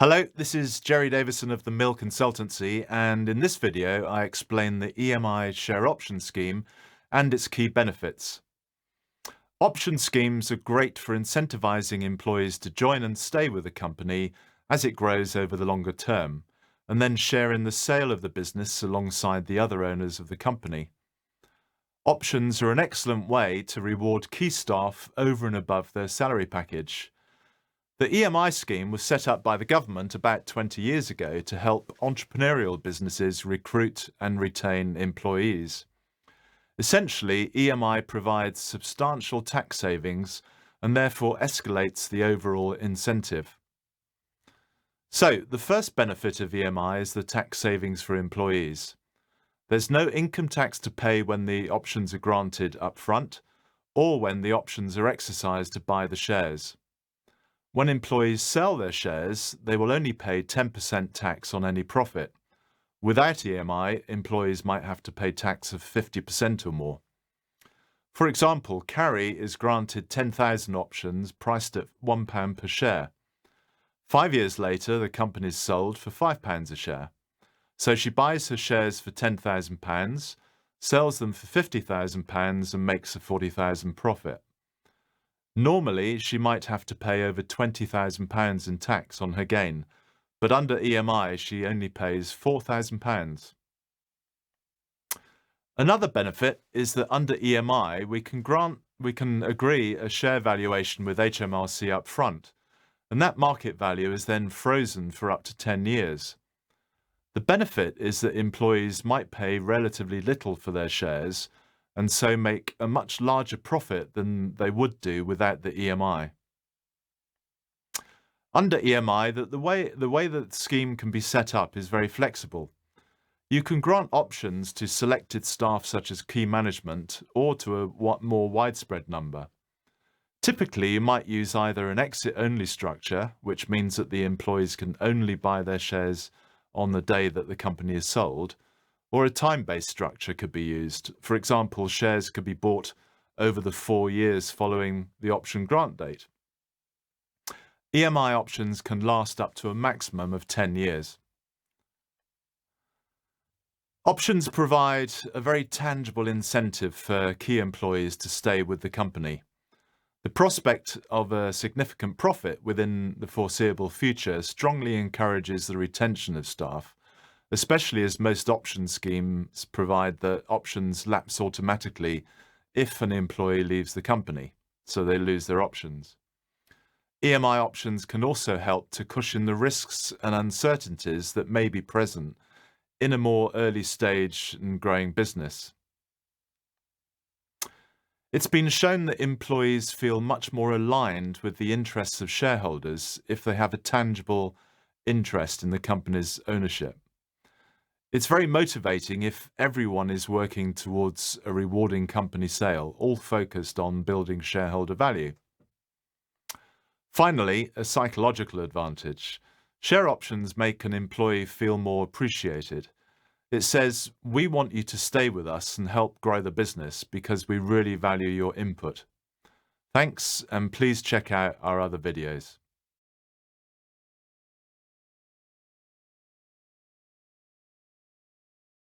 Hello, this is Jerry Davison of the Mill Consultancy, and in this video I explain the EMI share option scheme and its key benefits. Option schemes are great for incentivizing employees to join and stay with the company as it grows over the longer term, and then share in the sale of the business alongside the other owners of the company. Options are an excellent way to reward key staff over and above their salary package. The EMI scheme was set up by the government about 20 years ago to help entrepreneurial businesses recruit and retain employees. Essentially, EMI provides substantial tax savings and therefore escalates the overall incentive. So, the first benefit of EMI is the tax savings for employees. There's no income tax to pay when the options are granted up front or when the options are exercised to buy the shares. When employees sell their shares, they will only pay 10% tax on any profit. Without EMI, employees might have to pay tax of 50% or more. For example, Carrie is granted 10,000 options priced at £1 per share. 5 years later, the company is sold for £5 a share. So she buys her shares for £10,000, sells them for £50,000 and makes a £40,000 profit. Normally, she might have to pay over £20,000 in tax on her gain, but under EMI, she only pays £4,000. Another benefit is that under EMI, we can agree a share valuation with HMRC up front, and that market value is then frozen for up to 10 years. The benefit is that employees might pay relatively little for their shares, and so make a much larger profit than they would do without the EMI. Under EMI, the way that the scheme can be set up is very flexible. You can grant options to selected staff such as key management or to a more widespread number. Typically, you might use either an exit-only structure, which means that the employees can only buy their shares on the day that the company is sold, or a time-based structure could be used. For example, shares could be bought over the 4 years following the option grant date. EMI options can last up to a maximum of 10 years. Options provide a very tangible incentive for key employees to stay with the company. The prospect of a significant profit within the foreseeable future strongly encourages the retention of staff, especially as most option schemes provide that options lapse automatically if an employee leaves the company, so they lose their options. EMI options can also help to cushion the risks and uncertainties that may be present in a more early stage and growing business. It's been shown that employees feel much more aligned with the interests of shareholders if they have a tangible interest in the company's ownership. It's very motivating if everyone is working towards a rewarding company sale, all focused on building shareholder value. Finally, a psychological advantage. Share options make an employee feel more appreciated. It says, we want you to stay with us and help grow the business because we really value your input. Thanks, and please check out our other videos.